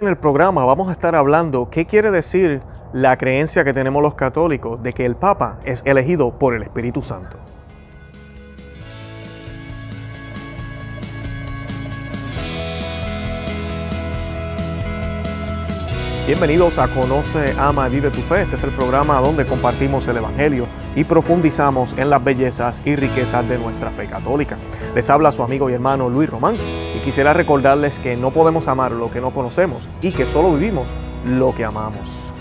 En el programa vamos a estar hablando qué quiere decir la creencia que tenemos los católicos de que el Papa es elegido por el Espíritu Santo. Bienvenidos a Conoce, Ama y Vive tu Fe. Este es el programa donde compartimos el Evangelio y profundizamos en las bellezas y riquezas de nuestra fe católica. Les habla su amigo y hermano Luis Román y quisiera recordarles que no podemos amar lo que no conocemos y que solo vivimos lo que amamos.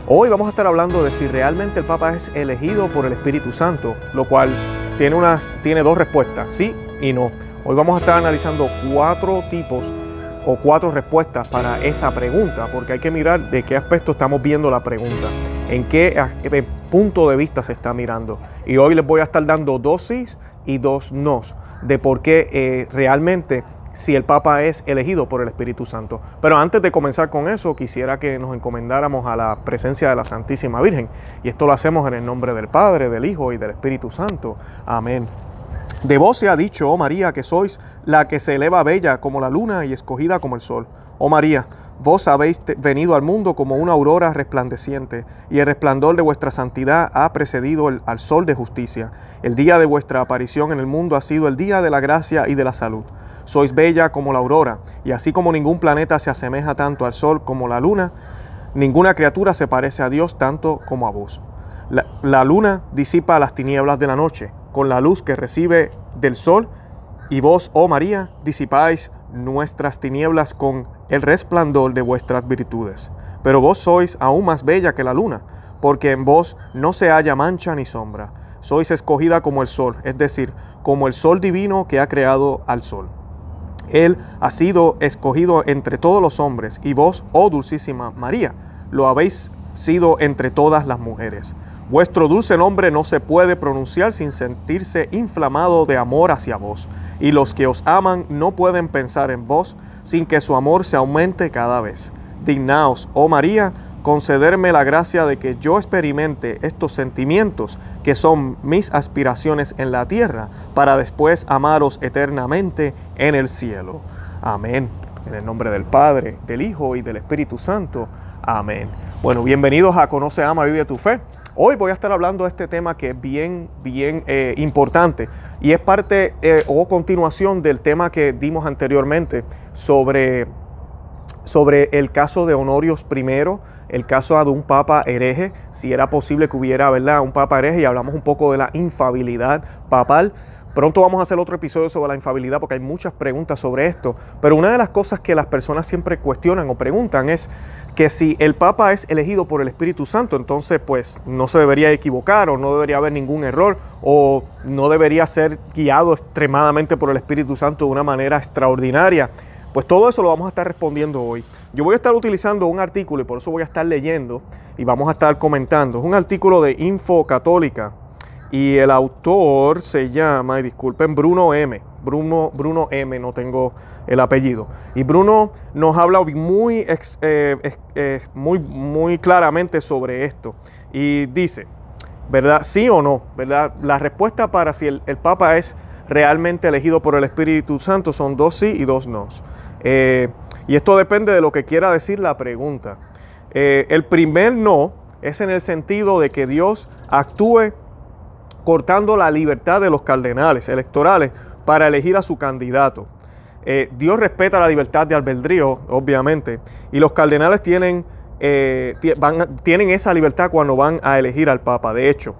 Hoy vamos a estar hablando de si realmente el Papa es elegido por el Espíritu Santo, lo cual tiene dos respuestas, sí y no. Hoy vamos a estar analizando cuatro respuestas para esa pregunta, porque hay que mirar de qué aspecto estamos viendo la pregunta, en qué punto de vista se está mirando. Y hoy les voy a estar dando dos sís y dos nos de por qué realmente si el Papa es elegido por el Espíritu Santo. Pero antes de comenzar con eso, quisiera que nos encomendáramos a la presencia de la Santísima Virgen. Y esto lo hacemos en el nombre del Padre, del Hijo y del Espíritu Santo. Amén. De vos se ha dicho, oh María, que sois la que se eleva bella como la luna y escogida como el sol. Oh María, vos habéis venido al mundo como una aurora resplandeciente, y el resplandor de vuestra santidad ha precedido al sol de justicia. El día de vuestra aparición en el mundo ha sido el día de la gracia y de la salud. Sois bella como la aurora, y así como ningún planeta se asemeja tanto al sol como la luna, ninguna criatura se parece a Dios tanto como a vos. La luna disipa las tinieblas de la noche con la luz que recibe del sol, y vos, oh María, disipáis nuestras tinieblas con el resplandor de vuestras virtudes. Pero vos sois aún más bella que la luna, porque en vos no se halla mancha ni sombra. Sois escogida como el sol, es decir, como el sol divino que ha creado al sol. Él ha sido escogido entre todos los hombres, y vos, oh dulcísima María, lo habéis sido entre todas las mujeres. Vuestro dulce nombre no se puede pronunciar sin sentirse inflamado de amor hacia vos, y los que os aman no pueden pensar en vos sin que su amor se aumente cada vez. Dignaos, oh María, concederme la gracia de que yo experimente estos sentimientos que son mis aspiraciones en la tierra, para después amaros eternamente en el cielo. Amén. En el nombre del Padre, del Hijo y del Espíritu Santo. Amén. Bueno, bienvenidos a Conoce, Ama y Vive tu Fe. Hoy voy a estar hablando de este tema que es bien importante y es parte o continuación del tema que dimos anteriormente sobre el caso de Honorios I, el caso de un papa hereje, si era posible que hubiera, ¿verdad?, un papa hereje, y hablamos un poco de la infabilidad papal. Pronto vamos a hacer otro episodio sobre la infabilidad porque hay muchas preguntas sobre esto, pero una de las cosas que las personas siempre cuestionan o preguntan es que si el Papa es elegido por el Espíritu Santo, entonces pues no se debería equivocar o no debería haber ningún error o no debería ser guiado extremadamente por el Espíritu Santo de una manera extraordinaria. Pues todo eso lo vamos a estar respondiendo hoy. Yo voy a estar utilizando un artículo y por eso voy a estar leyendo y vamos a estar comentando. Es un artículo de Info Católica. Y el autor se llama, y disculpen, Bruno M. Bruno M, no tengo el apellido. Y Bruno nos habla muy claramente sobre esto. Y dice, ¿verdad? ¿Sí o no? ¿Verdad? La respuesta para si el Papa es realmente elegido por el Espíritu Santo son dos sí y dos no. Y esto depende de lo que quiera decir la pregunta. El primer no es en el sentido de que Dios actúe cortando la libertad de los cardenales electorales para elegir a su candidato. Dios respeta la libertad de albedrío, obviamente, y los cardenales tienen esa libertad cuando van a elegir al Papa. De hecho,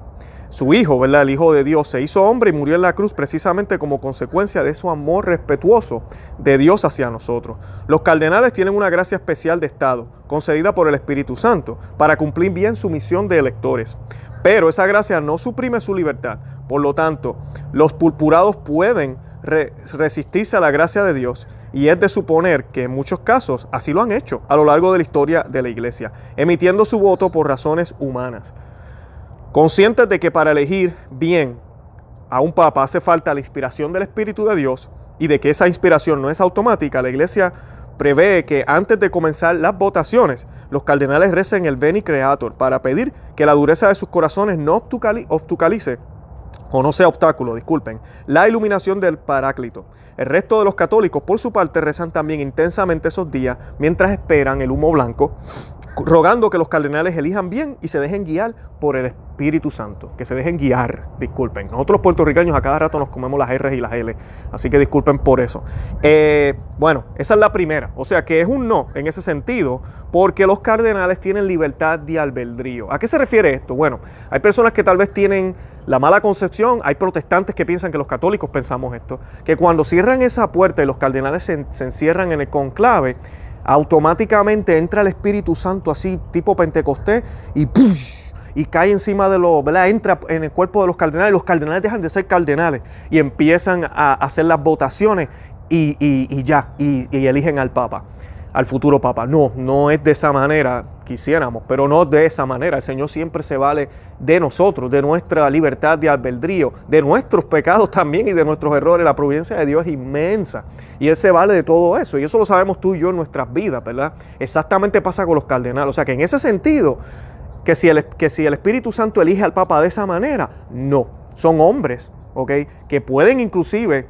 su Hijo, ¿verdad?, el Hijo de Dios, se hizo hombre y murió en la cruz precisamente como consecuencia de su amor respetuoso de Dios hacia nosotros. Los cardenales tienen una gracia especial de Estado, concedida por el Espíritu Santo, para cumplir bien su misión de electores. Pero esa gracia no suprime su libertad. Por lo tanto, los purpurados pueden resistirse a la gracia de Dios, y es de suponer que en muchos casos así lo han hecho a lo largo de la historia de la Iglesia, emitiendo su voto por razones humanas. Conscientes de que para elegir bien a un papa hace falta la inspiración del Espíritu de Dios y de que esa inspiración no es automática, la Iglesia prevé que antes de comenzar las votaciones, los cardenales recen el Veni Creator para pedir que la dureza de sus corazones no obstaculice o no sea obstáculo, disculpen, la iluminación del Paráclito. El resto de los católicos, por su parte, rezan también intensamente esos días mientras esperan el humo blanco, rogando que los cardenales elijan bien y se dejen guiar por el Espíritu Santo. Que se dejen guiar, disculpen. Nosotros los puertorriqueños a cada rato nos comemos las R's y las L, así que disculpen por eso. Bueno, esa es la primera. O sea que es un no en ese sentido, porque los cardenales tienen libertad de albedrío. ¿A qué se refiere esto? Bueno, hay personas que tal vez tienen la mala concepción, hay protestantes que piensan que los católicos pensamos esto, que cuando cierran esa puerta y los cardenales se encierran en el conclave, automáticamente entra el Espíritu Santo así tipo Pentecostés y ¡push! Y cae encima de los, ¿verdad? Entra en el cuerpo de los cardenales dejan de ser cardenales y empiezan a hacer las votaciones y eligen al Papa, al futuro Papa. No es de esa manera, quisiéramos, pero no de esa manera. El Señor siempre se vale de nosotros, de nuestra libertad de albedrío, de nuestros pecados también y de nuestros errores. La providencia de Dios es inmensa y Él se vale de todo eso, y eso lo sabemos tú y yo en nuestras vidas, ¿verdad? Exactamente pasa con los cardenales. O sea que en ese sentido, que si el Espíritu Santo elige al Papa de esa manera, no. Son hombres, ¿ok? Que pueden inclusive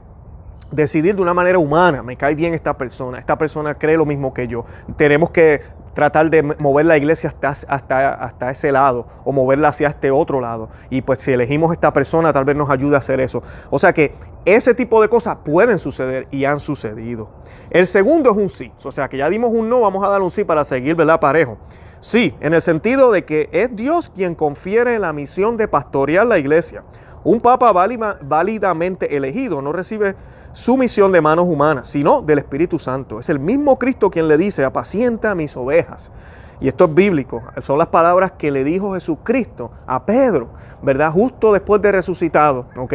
decidir de una manera humana. Me cae bien esta persona cree lo mismo que yo. Tenemos que tratar de mover la iglesia hasta ese lado o moverla hacia este otro lado. Y pues si elegimos esta persona, tal vez nos ayude a hacer eso. O sea que ese tipo de cosas pueden suceder y han sucedido. El segundo es un sí. O sea que ya dimos un no, vamos a dar un sí para seguir, ¿verdad? Parejo. Sí, en el sentido de que es Dios quien confiere la misión de pastorear la iglesia. Un papa válidamente elegido no recibe su misión de manos humanas, sino del Espíritu Santo. Es el mismo Cristo quien le dice: apacienta mis ovejas. Y esto es bíblico, son las palabras que le dijo Jesucristo a Pedro, ¿verdad? Justo después de resucitado, ¿ok?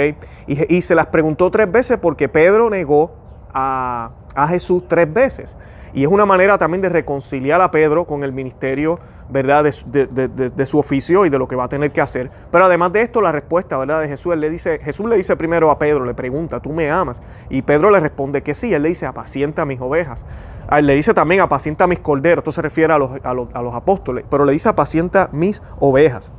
Y se las preguntó 3 veces porque Pedro negó a Jesús 3 veces. Y es una manera también de reconciliar a Pedro con el ministerio, ¿verdad? De su oficio y de lo que va a tener que hacer. Pero además de esto, la respuesta, ¿verdad? De Jesús, Jesús le dice primero a Pedro, le pregunta: ¿tú me amas? Y Pedro le responde que sí. Él le dice: apacienta mis ovejas. Él le dice también: apacienta mis corderos. Esto se refiere a los apóstoles, pero le dice: apacienta mis ovejas.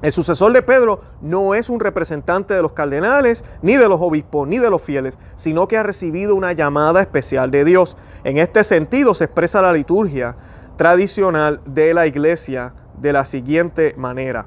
El sucesor de Pedro no es un representante de los cardenales, ni de los obispos, ni de los fieles, sino que ha recibido una llamada especial de Dios. En este sentido se expresa la liturgia tradicional de la iglesia de la siguiente manera: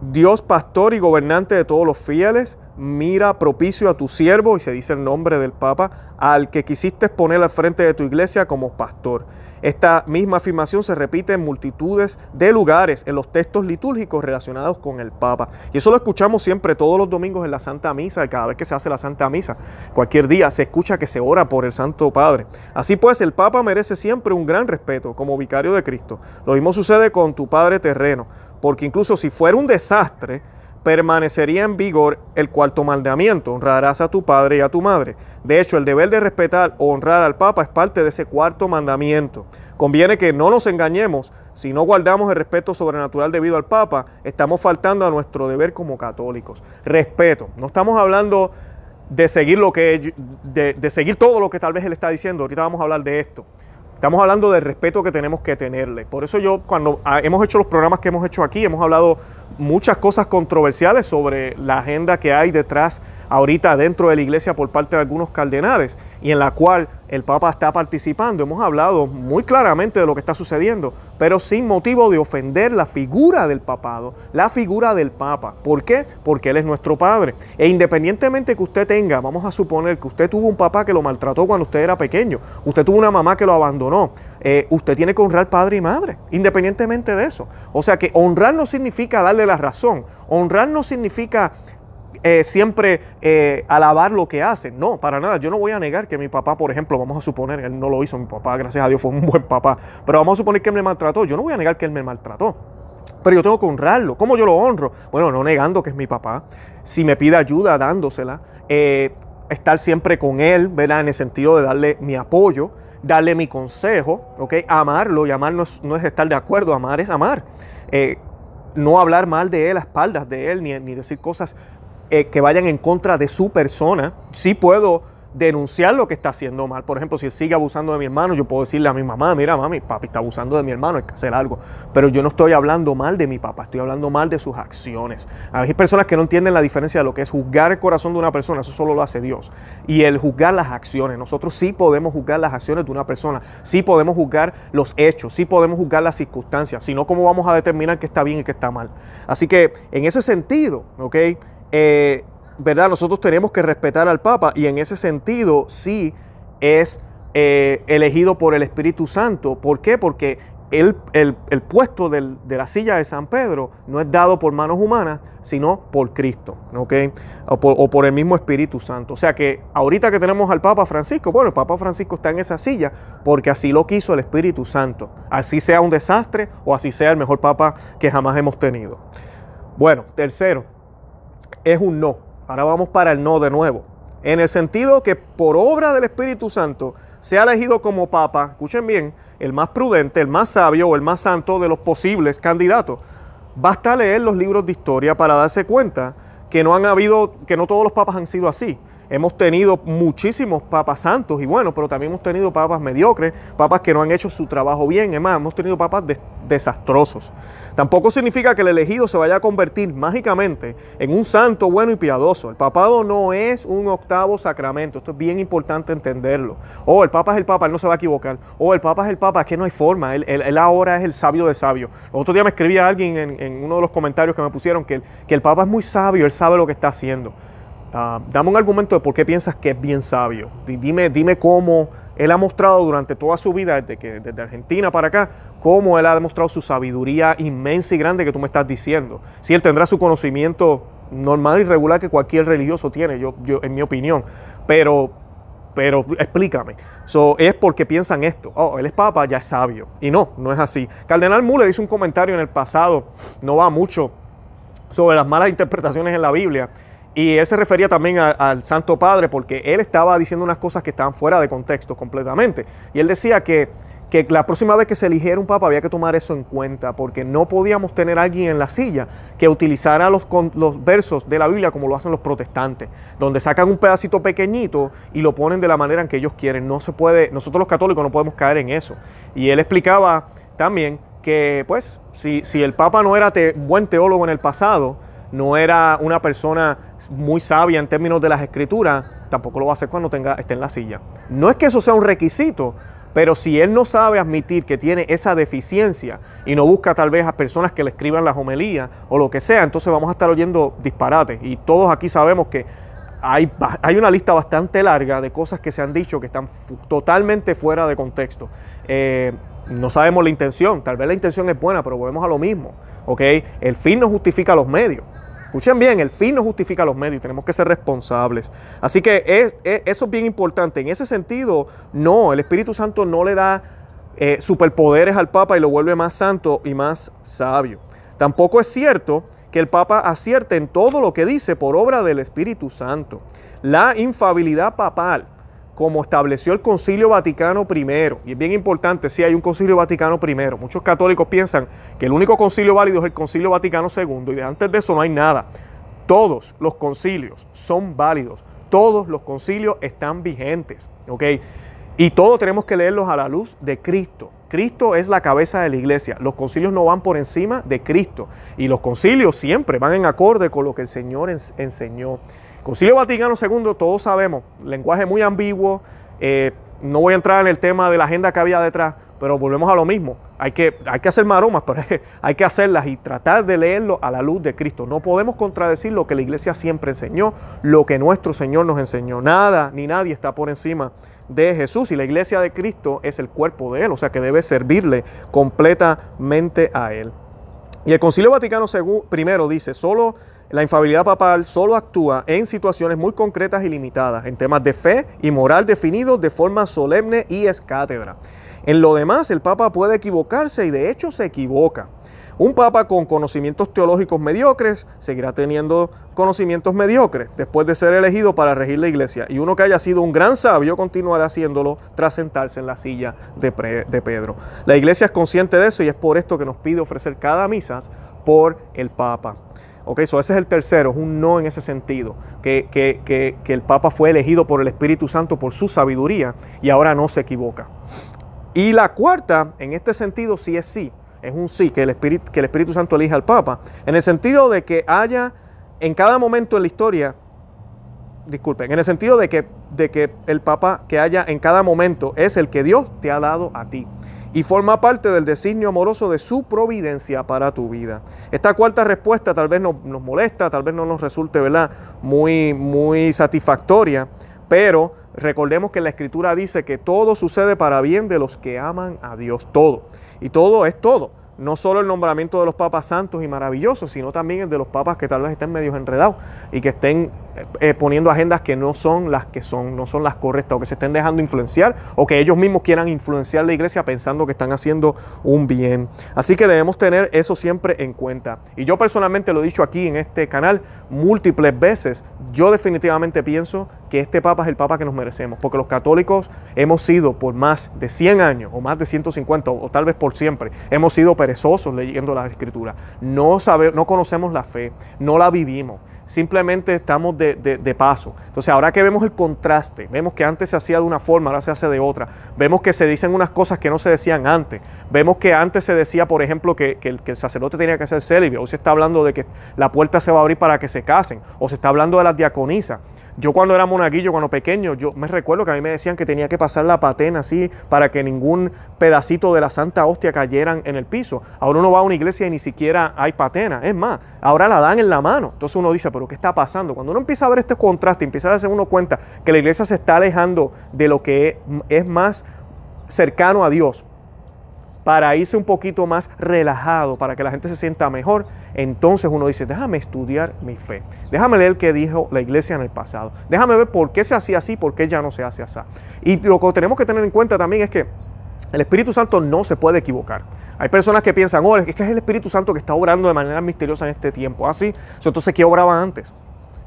Dios, pastor y gobernante de todos los fieles, mira propicio a tu siervo, y se dice el nombre del Papa, al que quisiste poner al frente de tu iglesia como pastor. Esta misma afirmación se repite en multitudes de lugares en los textos litúrgicos relacionados con el Papa. Y eso lo escuchamos siempre todos los domingos en la Santa Misa, y cada vez que se hace la Santa Misa, cualquier día se escucha que se ora por el Santo Padre. Así pues, el Papa merece siempre un gran respeto como vicario de Cristo. Lo mismo sucede con tu Padre terreno, porque incluso si fuera un desastre, permanecería en vigor el 4º mandamiento: honrarás a tu padre y a tu madre. De hecho, el deber de respetar o honrar al Papa es parte de ese 4º mandamiento. Conviene que no nos engañemos: si no guardamos el respeto sobrenatural debido al Papa, estamos faltando a nuestro deber como católicos. Respeto. No estamos hablando de seguir de seguir todo lo que tal vez él está diciendo. Ahorita vamos a hablar de esto. Estamos hablando del respeto que tenemos que tenerle. Por eso cuando hemos hecho los programas que hemos hecho aquí, hemos hablado muchas cosas controversiales sobre la agenda que hay detrás ahorita dentro de la iglesia por parte de algunos cardenales, y en la cual el Papa está participando. Hemos hablado muy claramente de lo que está sucediendo, pero sin motivo de ofender la figura del papado, la figura del Papa. ¿Por qué? Porque Él es nuestro Padre. E independientemente que usted tenga, vamos a suponer que usted tuvo un papá que lo maltrató cuando usted era pequeño, usted tuvo una mamá que lo abandonó, usted tiene que honrar padre y madre, independientemente de eso. O sea que honrar no significa darle la razón, honrar no significa siempre alabar lo que hacen. No, para nada. Yo no voy a negar que mi papá, por ejemplo, vamos a suponer, él no lo hizo, mi papá, gracias a Dios, fue un buen papá, pero vamos a suponer que él me maltrató. Yo no voy a negar que él me maltrató, pero yo tengo que honrarlo. ¿Cómo yo lo honro? Bueno, no negando que es mi papá. Si me pide ayuda, dándosela. Estar siempre con él, ¿verdad? En el sentido de darle mi apoyo, darle mi consejo, ¿ok? Amarlo, y amar no es estar de acuerdo, amar es amar. No hablar mal de él a espaldas de él, ni decir cosas que vayan en contra de su persona. Sí puedo denunciar lo que está haciendo mal. Por ejemplo, si él sigue abusando de mi hermano, yo puedo decirle a mi mamá, mira mami, papi está abusando de mi hermano, hay que hacer algo. Pero yo no estoy hablando mal de mi papá, estoy hablando mal de sus acciones. Hay personas que no entienden la diferencia de lo que es juzgar el corazón de una persona, eso solo lo hace Dios. Y el juzgar las acciones, nosotros sí podemos juzgar las acciones de una persona, sí podemos juzgar los hechos, sí podemos juzgar las circunstancias, sino cómo vamos a determinar qué está bien y qué está mal. Así que en ese sentido, ¿ok? ¿Verdad? Nosotros tenemos que respetar al Papa y en ese sentido sí es elegido por el Espíritu Santo. ¿Por qué? Porque el puesto de la silla de San Pedro no es dado por manos humanas, sino por Cristo, ¿ok? O por el mismo Espíritu Santo. O sea que ahorita que tenemos al Papa Francisco, bueno, el Papa Francisco está en esa silla porque así lo quiso el Espíritu Santo. Así sea un desastre o así sea el mejor Papa que jamás hemos tenido. Bueno, tercero, es un no. Ahora vamos para el no de nuevo. En el sentido que por obra del Espíritu Santo se ha elegido como Papa, escuchen bien, el más prudente, el más sabio o el más santo de los posibles candidatos. Basta leer los libros de historia para darse cuenta que no todos los papas han sido así. Hemos tenido muchísimos papas santos y bueno, pero también hemos tenido papas mediocres, papas que no han hecho su trabajo bien. Es más, hemos tenido papas desastrosos. Tampoco significa que el elegido se vaya a convertir mágicamente en un santo bueno y piadoso. El papado no es un octavo sacramento. Esto es bien importante entenderlo. El papa es el papa, él no se va a equivocar. El papa es el papa, es que no hay forma. Él ahora es el sabio de sabios. El otro día me escribía alguien en uno de los comentarios que me pusieron que el papa es muy sabio, él sabe lo que está haciendo. Dame un argumento de por qué piensas que es bien sabio. Dime cómo él ha mostrado durante toda su vida, desde Argentina para acá, cómo él ha demostrado su sabiduría inmensa y grande que tú me estás diciendo. Si él tendrá su conocimiento normal y regular que cualquier religioso tiene, yo en mi opinión, pero explícame. Es porque piensan esto. Él es papa, ya es sabio. Y no es así. Cardenal Müller hizo un comentario en el pasado, no va mucho, sobre las malas interpretaciones en la Biblia. Y él se refería también al Santo Padre porque él estaba diciendo unas cosas que estaban fuera de contexto completamente. Y él decía que la próxima vez que se eligiera un papa había que tomar eso en cuenta porque no podíamos tener a alguien en la silla que utilizara los versos de la Biblia como lo hacen los protestantes, donde sacan un pedacito pequeñito y lo ponen de la manera en que ellos quieren. No se puede, nosotros los católicos no podemos caer en eso. Y él explicaba también que pues si el papa no era un buen teólogo en el pasado, no era una persona muy sabia en términos de las escrituras, tampoco lo va a hacer cuando esté en la silla. No es que eso sea un requisito, pero si él no sabe admitir que tiene esa deficiencia y no busca tal vez a personas que le escriban las homilías o lo que sea, entonces vamos a estar oyendo disparates. Y todos aquí sabemos que hay una lista bastante larga de cosas que se han dicho que están totalmente fuera de contexto. No sabemos la intención, tal vez la intención es buena, pero volvemos a lo mismo, ¿ok? El fin no justifica los medios. Escuchen bien, el fin no justifica los medios, tenemos que ser responsables. Así que eso es bien importante. En ese sentido, no, el Espíritu Santo no le da superpoderes al Papa y lo vuelve más santo y más sabio. Tampoco es cierto que el Papa acierte en todo lo que dice por obra del Espíritu Santo. La infalibilidad papal, como estableció el Concilio Vaticano I, y es bien importante, sí hay un Concilio Vaticano I, muchos católicos piensan que el único concilio válido es el Concilio Vaticano II, y antes de eso no hay nada. Todos los concilios son válidos, todos los concilios están vigentes, ¿ok? Y todos tenemos que leerlos a la luz de Cristo. Cristo es la cabeza de la iglesia, los concilios no van por encima de Cristo, y los concilios siempre van en acorde con lo que el Señor enseñó. Concilio Vaticano II, todos sabemos, lenguaje muy ambiguo, no voy a entrar en el tema de la agenda que había detrás, pero volvemos a lo mismo, hay que hacer maromas, pero hay que hacerlas y tratar de leerlo a la luz de Cristo. No podemos contradecir lo que la iglesia siempre enseñó, lo que nuestro Señor nos enseñó. Nada ni nadie está por encima de Jesús y la iglesia de Cristo es el cuerpo de Él, o sea que debe servirle completamente a Él. Y el Concilio Vaticano I dice, la infalibilidad papal solo actúa en situaciones muy concretas y limitadas, en temas de fe y moral definidos de forma solemne y ex cátedra. En lo demás, el Papa puede equivocarse y de hecho se equivoca. Un Papa con conocimientos teológicos mediocres seguirá teniendo conocimientos mediocres después de ser elegido para regir la iglesia. Y uno que haya sido un gran sabio continuará haciéndolo tras sentarse en la silla de Pedro. La iglesia es consciente de eso y es por esto que nos pide ofrecer cada misa por el Papa. Ok, ese es el tercero, es un no en ese sentido, que el Papa fue elegido por el Espíritu Santo por su sabiduría y ahora no se equivoca. Y la cuarta, en este sentido, sí es sí, es un sí, que el Espíritu Santo elija al Papa, en el sentido de que haya en cada momento en la historia, disculpen, en el sentido de que el Papa que haya en cada momento es el que Dios te ha dado a ti y forma parte del designio amoroso de su providencia para tu vida. Esta cuarta respuesta tal vez nos molesta, tal vez no nos resulte, ¿verdad?, muy satisfactoria, pero recordemos que la Escritura dice que todo sucede para bien de los que aman a Dios, todo. Y todo es todo. No solo el nombramiento de los papas santos y maravillosos, sino también el de los papas que tal vez estén medio enredados y que estén poniendo agendas que no son las que son, no son las correctas, o que se estén dejando influenciar, o que ellos mismos quieran influenciar la iglesia pensando que están haciendo un bien. Así que debemos tener eso siempre en cuenta. Y yo personalmente lo he dicho aquí en este canal múltiples veces, yo definitivamente pienso que este papa es el papa que nos merecemos, porque los católicos hemos sido por más de 100 años, o más de 150, o tal vez por siempre, hemos sido perezosos leyendo la Escritura. No conocemos la fe, no la vivimos. Simplemente estamos de paso. Entonces, ahora que vemos el contraste, vemos que antes se hacía de una forma, ahora se hace de otra. Vemos que se dicen unas cosas que no se decían antes. Vemos que antes se decía, por ejemplo, que el sacerdote tenía que ser célibe. Hoy se está hablando de que la puerta se va a abrir para que se casen. O se está hablando de las diaconisas. Yo cuando era monaguillo, cuando pequeño, yo me recuerdo que a mí me decían que tenía que pasar la patena así para que ningún pedacito de la Santa Hostia cayeran en el piso. Ahora uno va a una iglesia y ni siquiera hay patena. Es más, ahora la dan en la mano. Entonces uno dice, ¿pero qué está pasando? Cuando uno empieza a ver este contraste, empieza a darse uno cuenta que la iglesia se está alejando de lo que es más cercano a Dios, para irse un poquito más relajado, para que la gente se sienta mejor, entonces uno dice, déjame estudiar mi fe, déjame leer qué dijo la iglesia en el pasado, déjame ver por qué se hacía así, por qué ya no se hace así. Y lo que tenemos que tener en cuenta también es que el Espíritu Santo no se puede equivocar. Hay personas que piensan, oh, es que es el Espíritu Santo que está obrando de manera misteriosa en este tiempo. Así, entonces, ¿qué obraba antes?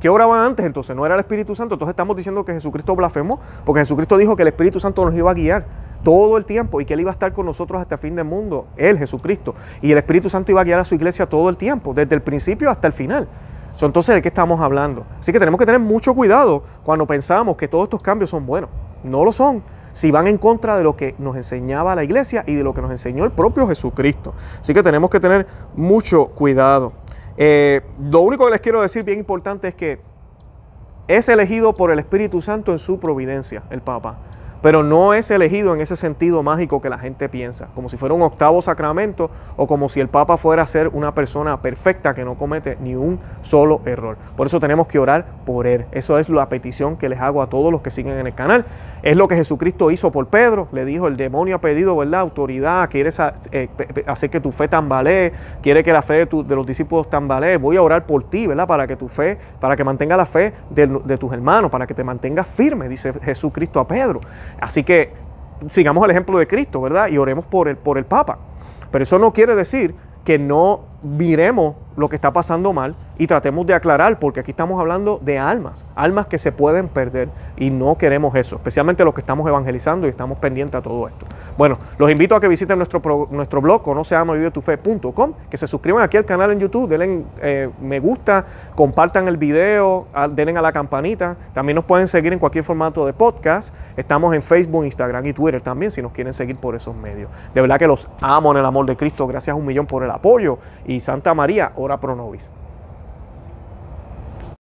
¿Qué obraba antes? Entonces, ¿no era el Espíritu Santo? Entonces estamos diciendo que Jesucristo blasfemó, porque Jesucristo dijo que el Espíritu Santo nos iba a guiar todo el tiempo y que Él iba a estar con nosotros hasta el fin del mundo, Él, Jesucristo. Y el Espíritu Santo iba a guiar a su iglesia todo el tiempo, desde el principio hasta el final. Entonces, ¿de qué estamos hablando? Así que tenemos que tener mucho cuidado cuando pensamos que todos estos cambios son buenos. No lo son, si van en contra de lo que nos enseñaba la iglesia y de lo que nos enseñó el propio Jesucristo. Así que tenemos que tener mucho cuidado. Lo único que les quiero decir bien importante es que es elegido por el Espíritu Santo en su providencia, el Papa. Pero no es elegido en ese sentido mágico que la gente piensa, como si fuera un octavo sacramento o como si el Papa fuera a ser una persona perfecta que no comete ni un solo error. Por eso tenemos que orar por él. Eso es la petición que les hago a todos los que siguen en el canal. Es lo que Jesucristo hizo por Pedro. Le dijo, el demonio ha pedido, ¿verdad?, autoridad, quieres hacer que tu fe tambalee, quiere que la fe de los discípulos tambalee. Voy a orar por ti, ¿verdad?, para que tu fe, para que mantenga la fe de tus hermanos, para que te mantengas firme, dice Jesucristo a Pedro. Así que sigamos el ejemplo de Cristo, ¿verdad? Y oremos por el Papa. Pero eso no quiere decir que no miremos lo que está pasando mal y tratemos de aclarar, porque aquí estamos hablando de almas que se pueden perder y no queremos eso, especialmente los que estamos evangelizando y estamos pendientes a todo esto. Bueno, los invito a que visiten nuestro blog, conoceamavivetufe.com, que se suscriban aquí al canal en YouTube, denle me gusta, compartan el video, denle a la campanita. También nos pueden seguir en cualquier formato de podcast. Estamos en Facebook, Instagram y Twitter también, si nos quieren seguir por esos medios. De verdad que los amo en el amor de Cristo. Gracias 1.000.000 por el apoyo y Santa María, ora pro nobis.